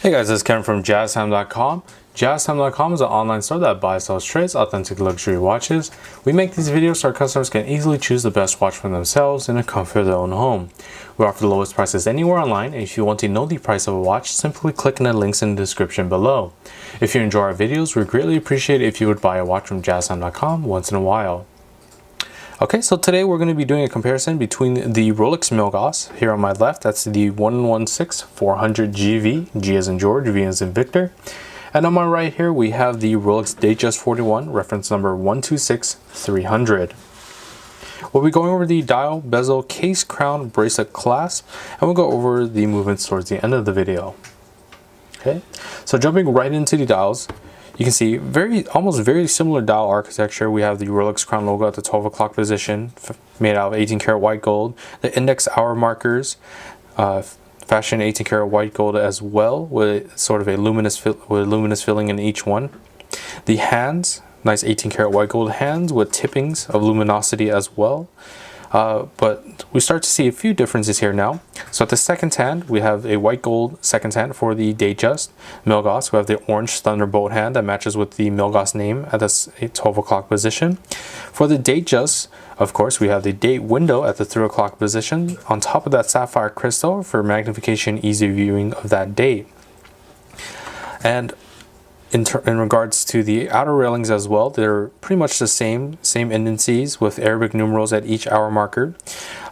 Hey guys, this is Kevin from JazTime.com. JazTime.com is an online store that buys, sells, trades authentic luxury watches. We make these videos so our customers can easily choose the best watch for themselves in the comfort of their own home. We offer the lowest prices anywhere online, and if you want to know the price of a watch, simply click on the links in the description below. If you enjoy our videos, we greatly appreciate it if you would buy a watch from JazTime.com once in a while. Okay, so today we're going to be doing a comparison between the Rolex Milgauss. Here on my left, that's the 116-400GV, G as in George, V as in Victor. And on my right here, we have the Rolex Datejust 41, reference number 126-300. We'll be going over the dial, bezel, case, crown, bracelet, clasp, and we'll go over the movements towards the end of the video. Okay, so jumping right into the dials, you can see almost very similar dial architecture. We have the Rolex crown logo at the 12 o'clock position, made out of 18 karat white gold. The index hour markers, fashion 18 karat white gold as well, with sort of a luminous filling in each one. The hands, nice 18 karat white gold hands with tippings of luminosity as well. But we start to see a few differences here now. So at the second hand, we have a white gold second hand for the Datejust Milgauss. We have the orange thunderbolt hand that matches with the Milgauss name at the 12 o'clock position. For the Datejust, of course, we have the date window at the 3 o'clock position. On top of that, sapphire crystal for magnification, easy viewing of that date. And in regards to the outer railings as well, they're pretty much the same indices with Arabic numerals at each hour marker.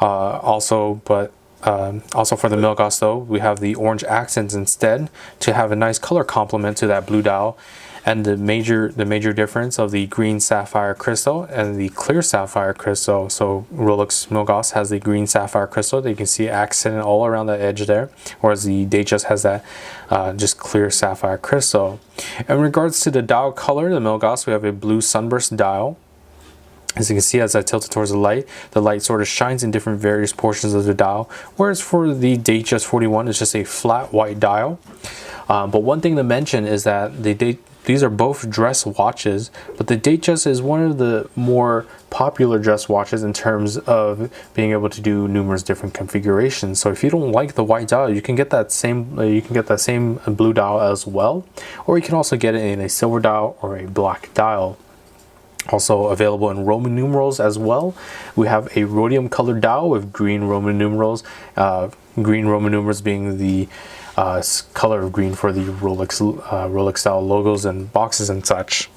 Also for the Milgauss though, we have the orange accents instead to have a nice color complement to that blue dial. And the major difference of the green sapphire crystal and the clear sapphire crystal. So Rolex Milgauss has the green sapphire crystal that you can see accented all around the edge there, whereas the Datejust has that just clear sapphire crystal. In regards to the dial color, the Milgauss, we have a blue sunburst dial. As you can see, as I tilt it towards the light sort of shines in different various portions of the dial, whereas for the Datejust 41, it's just a flat white dial. But one thing to mention is that these are both dress watches, but the Datejust is one of the more popular dress watches in terms of being able to do numerous different configurations. So if you don't like the white dial, you can get that same blue dial as well, or you can also get it in a silver dial or a black dial. Also available in Roman numerals as well. We have a rhodium colored dial with green Roman numerals. Green Roman numerals being the color of green for the Rolex style logos and boxes and such.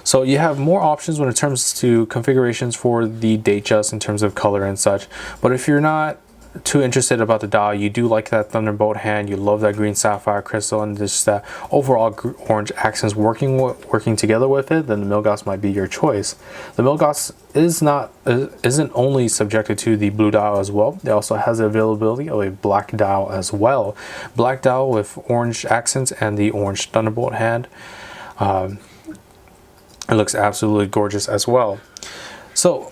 So you have more options when it comes to configurations for the Datejust in terms of color and such. But if you're not too interested about the dial, you do like that thunderbolt hand, you love that green sapphire crystal, and just that overall orange accents working together with it, then the Milgauss might be your choice. The Milgauss isn't only subjected to the blue dial as well. It also has the availability of a black dial as well. Black dial with orange accents and the orange thunderbolt hand. It looks absolutely gorgeous as well. So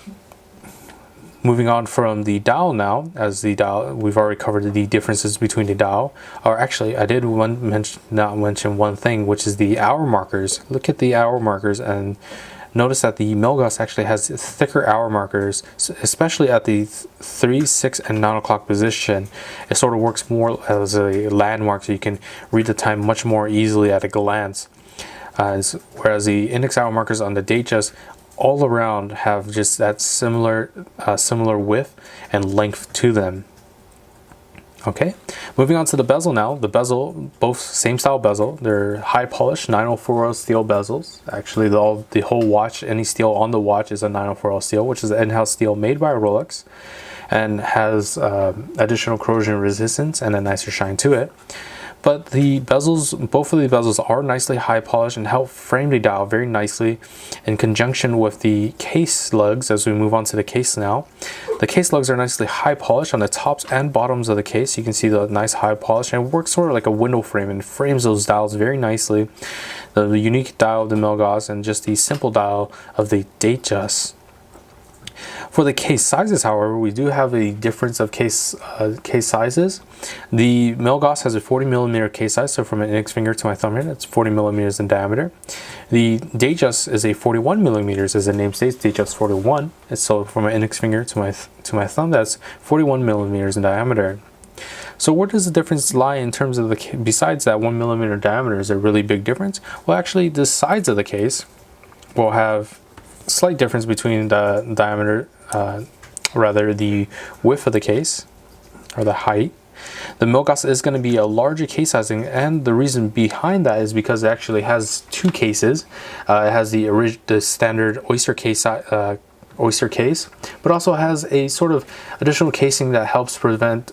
moving on from the dial now, as the dial, we've already covered the differences between the dial. Or actually, I did not mention one thing, which is the hour markers. Look at the hour markers and notice that the Milgauss actually has thicker hour markers, especially at the 3, 6, and 9 o'clock position. It sort of works more as a landmark, so you can read the time much more easily at a glance. Whereas the index hour markers on the Datejust all around have just that similar width and length to them. Okay, moving on to the bezel now. The bezel, both same style bezel. They're high polished 904L steel bezels. Actually, the whole watch, any steel on the watch is a 904L steel, which is an in-house steel made by Rolex, and has additional corrosion resistance and a nicer shine to it. But the bezels, both of the bezels are nicely high polished and help frame the dial very nicely in conjunction with the case lugs. As we move on to the case now, the case lugs are nicely high polished on the tops and bottoms of the case. You can see the nice high polish, and it works sort of like a window frame and frames those dials very nicely. The unique dial of the Milgauss and just the simple dial of the Datejust. For the case sizes, however, we do have a difference of case sizes. The Milgauss has a 40mm case size, so from an index finger to my thumb here, that's 40mm in diameter. The Datejust is a 41mm, as the name states, Datejust 41. And so from my index finger to my thumb, that's 41mm in diameter. So where does the difference lie in terms of besides that 1mm diameter? Is there a really big difference? Well, actually the sides of the case will have a slight difference between the diameter, rather the width of the case, or the height. The Milgauss is going to be a larger case sizing, and the reason behind that is because it actually has two cases. It has the standard Oyster case, but also has a sort of additional casing that helps prevent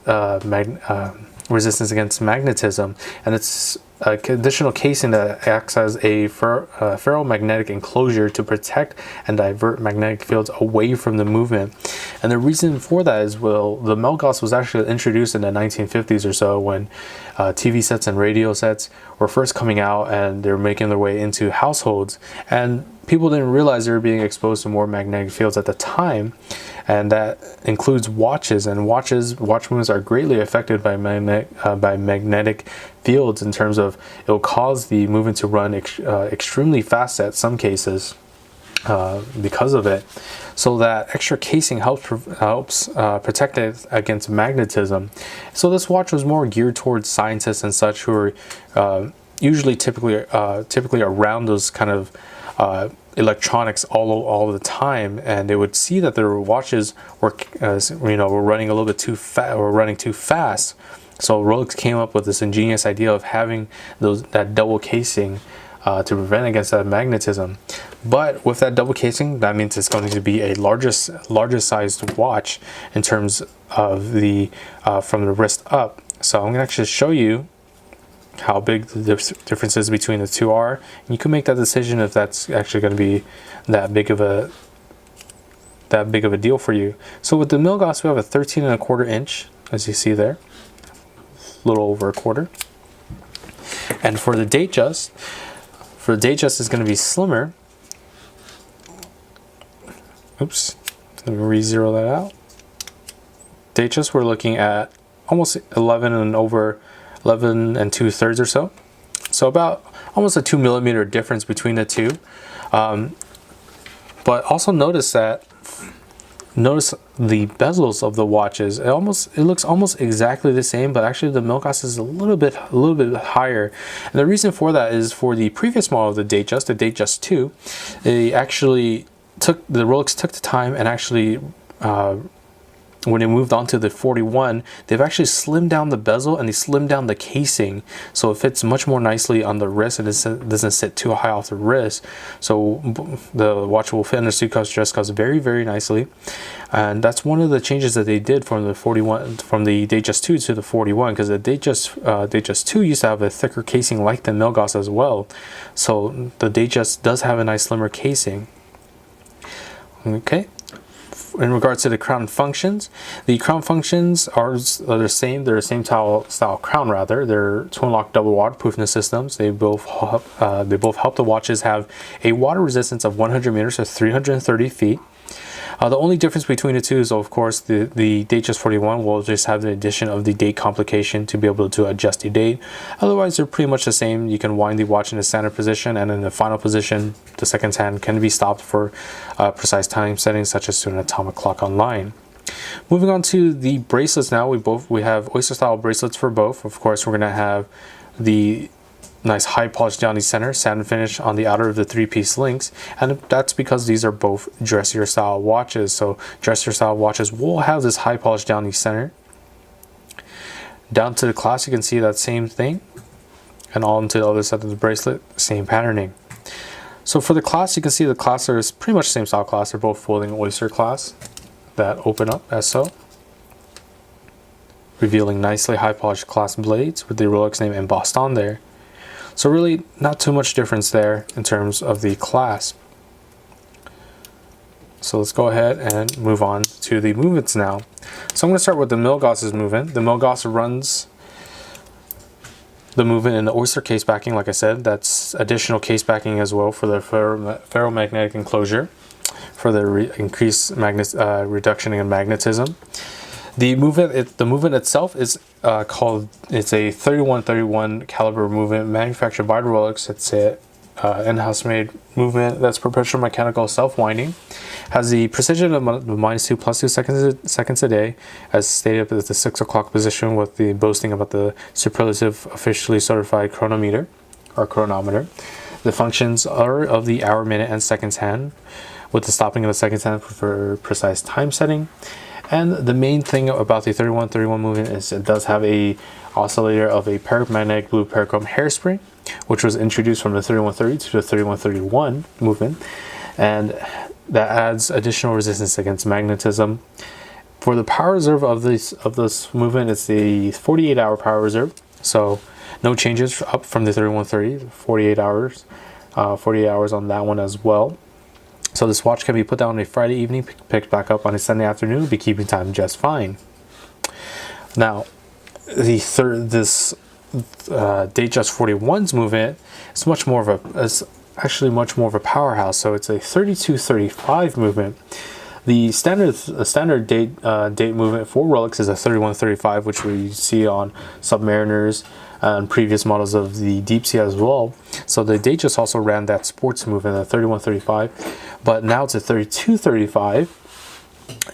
resistance against magnetism, and it's an additional casing that acts as a ferromagnetic enclosure to protect and divert magnetic fields away from the movement. And the reason for that is, well, the Milgauss was actually introduced in the 1950s or so, when TV sets and radio sets were first coming out and they're making their way into households, and people didn't realize they were being exposed to more magnetic fields at the time, and that includes watches. And watch movements are greatly affected by magnetic fields, in terms of it will cause the movement to run extremely fast at some cases because of it. So that extra casing helps protect it against magnetism. So this watch was more geared towards scientists and such, who are typically around those kind of electronics all the time, and they would see that their watches were running a little bit too fast, or running too fast. So Rolex came up with this ingenious idea of having that double casing to prevent against that magnetism. But with that double casing, that means it's going to be a larger sized watch in terms of the from the wrist up. So I'm going to actually show you how big the differences between the two are, and you can make that decision if that's actually going to be that big of a deal for you. So with the Milgauss, we have a 13¼ inch, as you see there, a little over a quarter. And for the Datejust, is going to be slimmer. Oops, let me re-zero that out. Datejust, we're looking at almost 11 2/3 or so. So about almost a 2mm difference between the two. But also notice the bezels of the watches. It looks almost exactly the same, but actually the Milgauss is a little bit higher. And the reason for that is, for the previous model of the Datejust 2, Rolex took the time and actually when they moved on to the 41, they've actually slimmed down the bezel and they slimmed down the casing, so it fits much more nicely on the wrist and it doesn't sit too high off the wrist. So the watch will fit in the suitcase, dress cuffs very, very nicely. And that's one of the changes that they did from the Datejust 2 to the 41, because the Datejust 2 used to have a thicker casing like the Milgauss as well. So the Datejust does have a nice slimmer casing. Okay. In regards to the crown functions, the crown functions are the same. They're the same style crown, rather. They're twin lock double waterproofness systems. They both help the watches have a water resistance of 100 meters or 330 feet. The only difference between the two is, of course, the Datejust 41 will just have the addition of the date complication to be able to adjust the date. Otherwise, they're pretty much the same. You can wind the watch in the standard position, and in the final position, the second hand can be stopped for precise time settings, such as to an atomic clock online. Moving on to the bracelets now, we have Oyster style bracelets for both. Of course, we're going to have the nice high polished downy center, satin finish on the outer of the three-piece links, and that's because these are both dressier style watches. So dressier style watches will have this high polished downy center. Down to the clasp, you can see that same thing, and all into the other side of the bracelet, same patterning. So for the clasp, you can see the clasps are pretty much the same style clasp. They're both folding Oyster clasps that open up as so, revealing nicely high polished clasp blades with the Rolex name embossed on there. So really not too much difference there in terms of the clasp. So let's go ahead and move on to the movements now. So I'm going to start with the Milgauss's movement. The Milgauss runs the movement in the Oyster case backing, like I said. That's additional case backing as well for the ferromagnetic enclosure for the increased reduction in magnetism. The movement itself is it's a 3131 caliber movement manufactured by Rolex. It's a in-house made movement that's perpetual mechanical self-winding. Has the precision of -2 +2 seconds a day, as stated at the 6 o'clock position, with the boasting about the superlative officially certified chronometer or chronometer. The functions are of the hour, minute, and seconds hand, with the stopping of the seconds hand for precise time setting. And the main thing about the 3131 movement is it does have a oscillator of a paramagnetic blue parachrome hairspring, which was introduced from the 3130 to the 3131 movement, and that adds additional resistance against magnetism. For the power reserve of this movement, it's the 48-hour power reserve, so no changes up from the 3130. 48 hours, 48 hours on that one as well. So this watch can be put down on a Friday evening, picked back up on a Sunday afternoon, be keeping time just fine. Now, this Datejust 41's movement is actually much more of a powerhouse. So it's a 3235 movement. The standard date movement for Rolex is a 3135, which we see on Submariners and previous models of the Deep Sea as well. So the Datejust also ran that sports movement, the 3135, but now it's a 3235.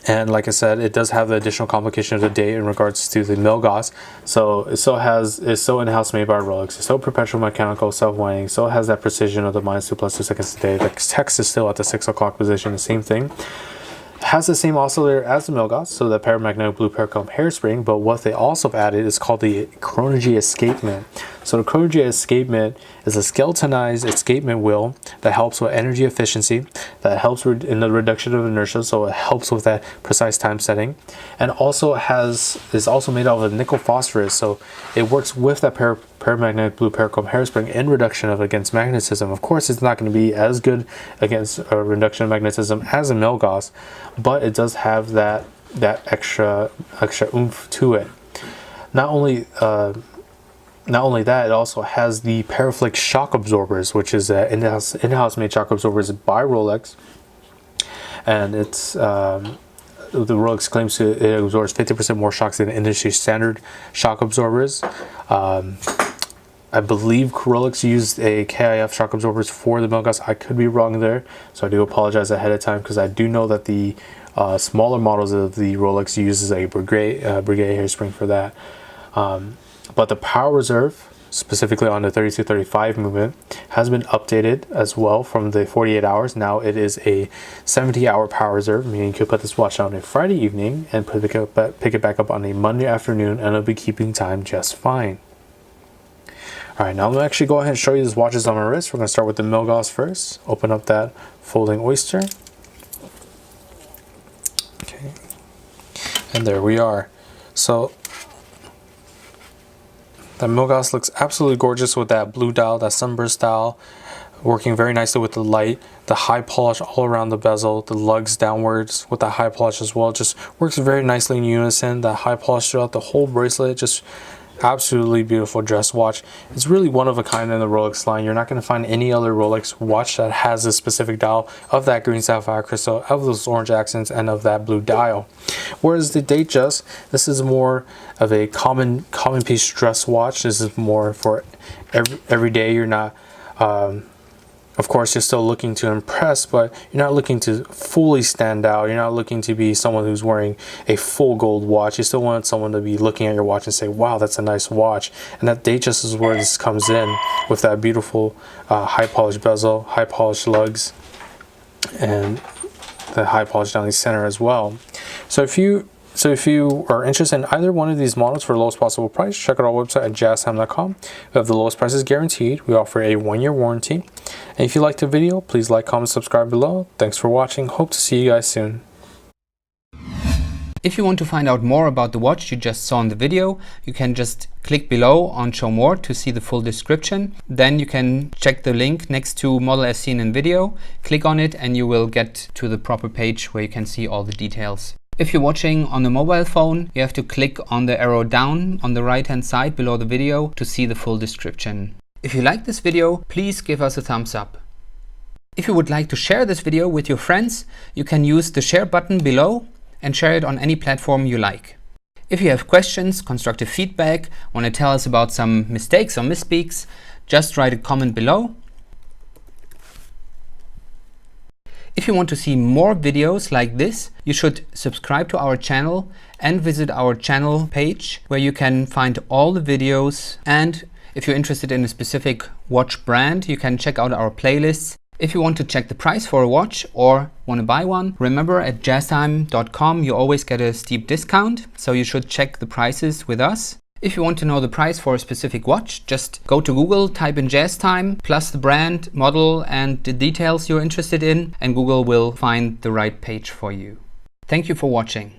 And like I said, it does have the additional complication of the date in regards to the Milgauss. So it's so in-house made by Rolex. It's so perpetual mechanical, self-winding. So it has that precision of the -2 +2 seconds a day. The text is still at the 6 o'clock position, the same thing. It has the same oscillator as the Milgauss, so the paramagnetic blue parachrome hairspring, but what they also added is called the Kranji Escapement. So the Kranji Escapement is a skeletonized escapement wheel that helps with energy efficiency, that helps in the reduction of inertia, so it helps with that precise time setting, and also is also made out of nickel phosphorus, so it works with that paramagnetic blue parachrome hairspring in reduction of against magnetism. Of course, it's not going to be as good against reduction of magnetism as a Milgauss, but it does have that extra oomph to it. Not only that, it also has the Paraflex shock absorbers, which is in-house made shock absorbers by Rolex, and it's the Rolex claims to it absorbs 50% more shocks than industry standard shock absorbers. I believe Rolex used a KIF shock absorbers for the Milgauss. I could be wrong there, so I do apologize ahead of time, because I do know that the smaller models of the Rolex uses a Breguet hairspring for that. But the power reserve, specifically on the 3235 movement, has been updated as well from the 48 hours. Now it is a 70-hour power reserve, meaning you could put this watch on a Friday evening and pick it back up on a Monday afternoon, and it'll be keeping time just fine. Alright, now I'm going to actually go ahead and show you these watches on my wrist. We're going to start with the Milgauss first. Open up that folding Oyster. Okay. And there we are. So the Milgauss looks absolutely gorgeous with that blue dial, that sunburst dial, working very nicely with the light, the high polish all around the bezel, the lugs downwards with the high polish as well. Just works very nicely in unison. That high polish throughout the whole bracelet, just absolutely beautiful dress watch. It's really one of a kind in the Rolex line. You're not going to find any other Rolex watch that has a specific dial of that green sapphire crystal, of those orange accents, and of that blue dial. Whereas the Datejust, this is more of a common piece dress watch. This is more for every day. You're not of course, you're still looking to impress, but you're not looking to fully stand out. You're not looking to be someone who's wearing a full gold watch. You still want someone to be looking at your watch and say, wow, that's a nice watch. And that Datejust is where this comes in, with that beautiful high polished bezel, high polished lugs, and the high polish down the center as well. So if you are interested in either one of these models for the lowest possible price, check out our website at JazTime.com. We have the lowest prices guaranteed. We offer a 1-year warranty. And if you liked the video, please like, comment, subscribe below. Thanks for watching. Hope to see you guys soon. If you want to find out more about the watch you just saw in the video, you can just click below on Show More to see the full description. Then you can check the link next to model as seen in video, click on it, and you will get to the proper page where you can see all the details. If you're watching on a mobile phone, you have to click on the arrow down on the right hand side below the video to see the full description. If you like this video, please give us a thumbs up. If you would like to share this video with your friends, you can use the share button below and share it on any platform you like. If you have questions, constructive feedback, want to tell us about some mistakes or misspeaks, just write a comment below. If you want to see more videos like this, you should subscribe to our channel and visit our channel page where you can find all the videos. And if you're interested in a specific watch brand, you can check out our playlists. If you want to check the price for a watch or want to buy one, remember at JazTime.com you always get a steep discount, so you should check the prices with us. If you want to know the price for a specific watch, just go to Google, type in JazTime, plus the brand, model and the details you're interested in, and Google will find the right page for you. Thank you for watching.